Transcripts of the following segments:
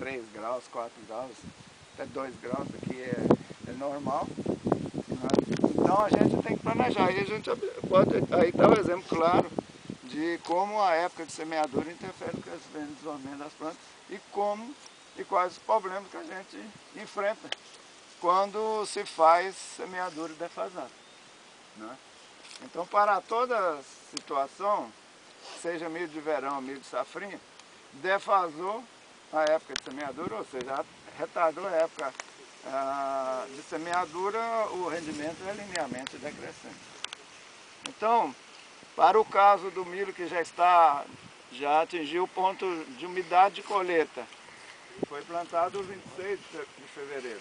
3 graus, 4 graus, até 2 graus aqui é normal. Então a gente tem que planejar. E a gente pode, aí está o exemplo claro de como a época de semeadura interfere no crescimento e desenvolvimento das plantas e quais os problemas que a gente enfrenta quando se faz semeadura defasada, né? Então, para toda situação, seja milho de verão, milho de safrinha, defasou a época de semeadura, ou seja, retardou a época de semeadura, o rendimento é linearmente decrescente. Então, para o caso do milho que já atingiu o ponto de umidade de colheita, foi plantado 26 de fevereiro.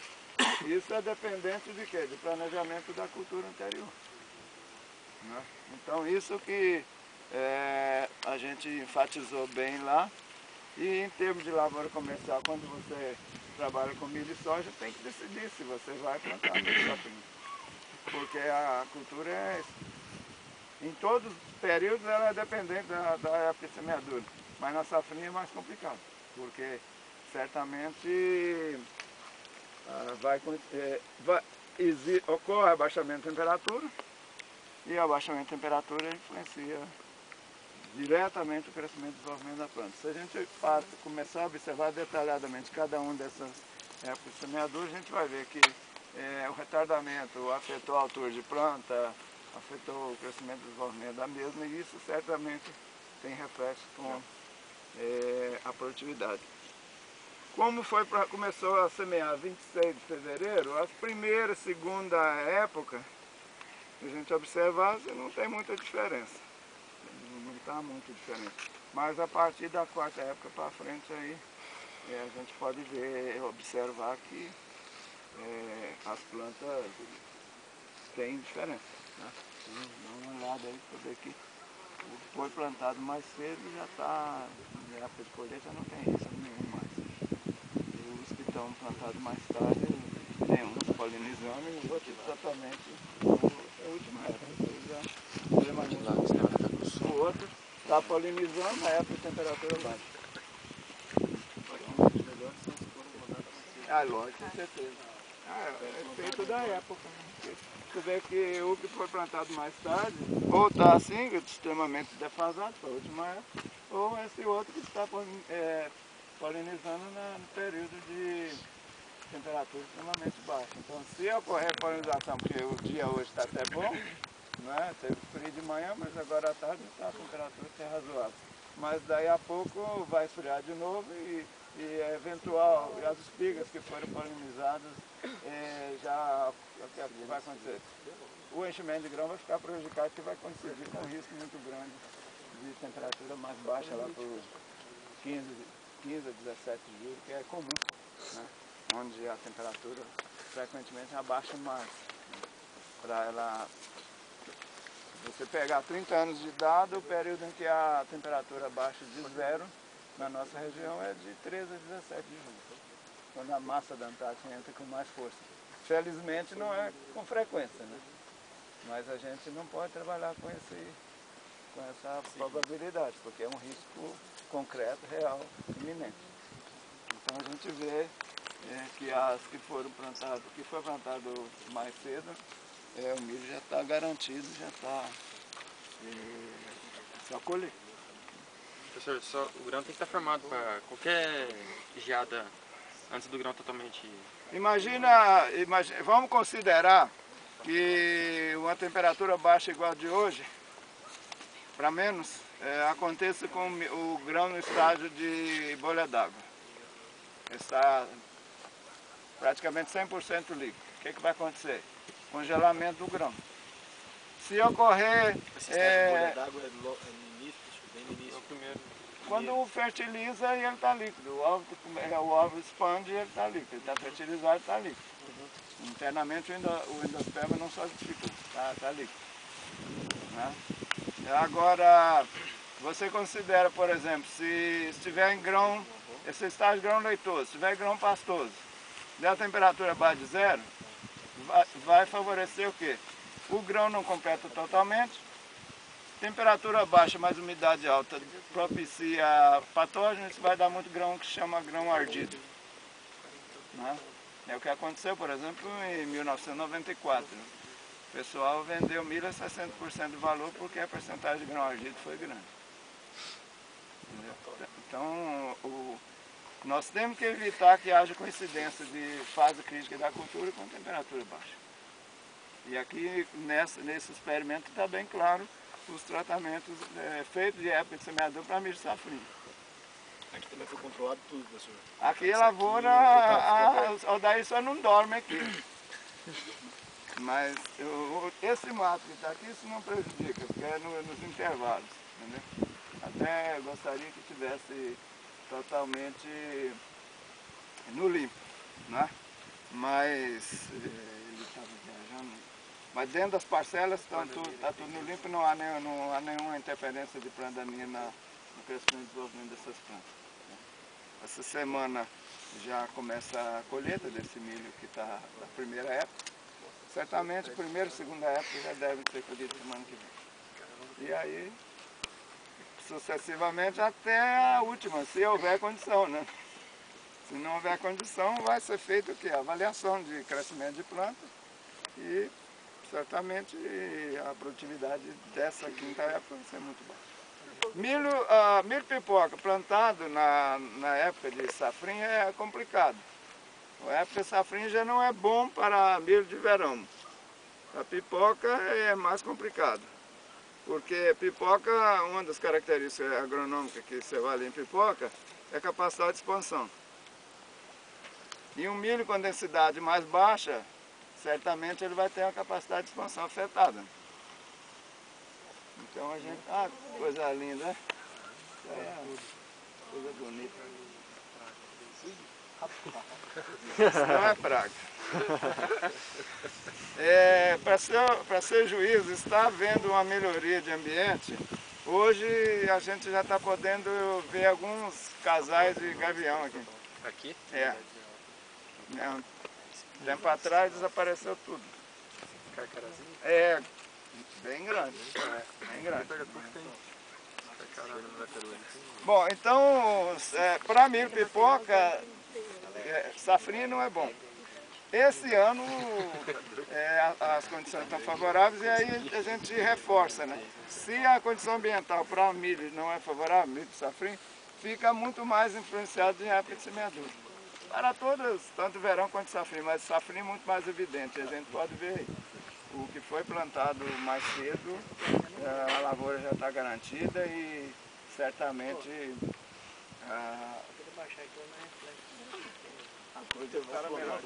Isso é dependente de quê? De planejamento da cultura anterior, né? Então isso que a gente enfatizou bem lá. E em termos de lavoura comercial, quando você trabalha com milho e soja, tem que decidir se você vai plantar milho e safrinha. Porque a cultura em todos os períodos ela é dependente da época de semeadura. Mas na safrinha é mais complicado, porque certamente ocorre abaixamento de temperatura, e o abaixamento de temperatura influencia diretamente o crescimento e desenvolvimento da planta. Se a gente começar a observar detalhadamente cada uma dessas épocas de semeadura, a gente vai ver que o retardamento afetou a altura de planta, afetou o crescimento e desenvolvimento da mesma, e isso certamente tem reflexo com a produtividade. Como começou a semear 26 de fevereiro, a primeira e segunda época, a gente observar, não tem muita diferença. Não está muito diferente. Mas a partir da quarta época para frente, aí, a gente pode observar que as plantas têm diferença, né? Dá uma olhada aí para ver que o que foi plantado mais cedo já está, na época de colheita já não tem risco nenhum mais. E os que estão plantados mais tarde, tem uns polinizando e os outros exatamente na última época. O outro está polinizando na época de temperatura baixa. Lógico, com certeza. É feito da época, né? Você vê que o que foi plantado mais tarde, ou está assim, extremamente defasado para a última época, ou esse outro que está polinizando no período de temperatura extremamente baixa. Então, se ocorrer polinização, porque o dia hoje está até bom, né? Teve frio de manhã, mas agora à tarde está a temperatura que é razoável. Mas daí a pouco vai esfriar de novo e eventual, as espigas que foram polinizadas, o que vai acontecer? O enchimento de grão vai ficar prejudicado, porque vai coincidir com um risco muito grande de temperatura mais baixa lá por 15 a 17 de julho, que é comum, né? Onde a temperatura frequentemente abaixa mais, né? Para ela... Você pegar 30 anos de dado, o período em que a temperatura baixa de zero na nossa região é de 13 a 17 de julho, quando a massa da Antártica entra com mais força. Felizmente não é com frequência, né? Mas a gente não pode trabalhar com essa probabilidade, porque é um risco concreto, real, iminente. Então a gente vê que as que foram plantadas, o que foi plantado mais cedo, o milho já está garantido, já está só colher. Professor, o grão tem que estar formado para qualquer geada antes do grão totalmente... Vamos considerar que uma temperatura baixa igual a de hoje, para menos, aconteça com o grão no estágio de bolha d'água. Está praticamente 100% líquido. O que vai acontecer? Congelamento do grão. Se ocorrer... Esse estágio de bolha d'água é no início, bem no início. Quando fertiliza, ele está líquido. O óvulo expande e ele está líquido. Ele está fertilizado e está líquido. Internamente o endosperma não solidificou, está líquido, né? Agora, você considera, por exemplo, se estiver em grão, esse estágio de grão leitoso, se tiver grão pastoso, der a temperatura abaixo de zero, vai favorecer o quê? O grão não completa totalmente, temperatura baixa, mas umidade alta propicia patógenos, isso vai dar muito grão que chama grão ardido. Né? É o que aconteceu, por exemplo, em 1994. O pessoal vendeu milho a 60% do valor porque a percentagem de grão ardido foi grande. Entendeu? Então, nós temos que evitar que haja coincidência de fase crítica da cultura com temperatura baixa. E aqui, nesse experimento, está bem claro os tratamentos feitos de época de semeadura para milho safrinha. Aqui também foi controlado tudo, professor. Aqui a lavoura, o daí só não dorme aqui. Mas esse mato que está aqui, isso não prejudica, porque é nos intervalos, entendeu? Até gostaria que tivesse totalmente no limpo, né? Mas ele estava viajando. Mas dentro das parcelas está tudo no limpo, não há nenhuma interferência de planta daninha no crescimento e desenvolvimento dessas plantas. Essa semana já começa a colheita desse milho que está na primeira época. Certamente a primeira e segunda época já devem ser colhidas semana que vem. E aí, sucessivamente até a última, se houver condição, né? Se não houver condição, vai ser feito o quê? Avaliação de crescimento de planta e certamente a produtividade dessa quinta época vai ser muito baixa. Milho pipoca plantado na época de safrinha é complicado. A época de safrinha já não é bom para milho de verão. A pipoca é mais complicado. Porque pipoca, uma das características agronômicas que você vai ali em pipoca é a capacidade de expansão. E um milho com densidade mais baixa, certamente ele vai ter uma capacidade de expansão afetada. Então a gente... Ah, coisa linda, né? Coisa bonita. Isso não é praga. Para ser juiz, está havendo uma melhoria de ambiente. Hoje a gente já está podendo ver alguns casais de gavião aqui. Aqui? É. Tempo atrás desapareceu tudo. Carcarazinho? É, bem grande. Bem grande. Bom, então, para milho pipoca, safrinha não é bom. Esse ano as condições estão favoráveis e aí a gente reforça, né? Se a condição ambiental para milho não é favorável, milho safrinha, fica muito mais influenciado em época de semeadura. Para todas, tanto verão quanto safrinha, mas safrinha é muito mais evidente. A gente pode ver aí. O que foi plantado mais cedo, a lavoura já está garantida e certamente a coisa vai melhor.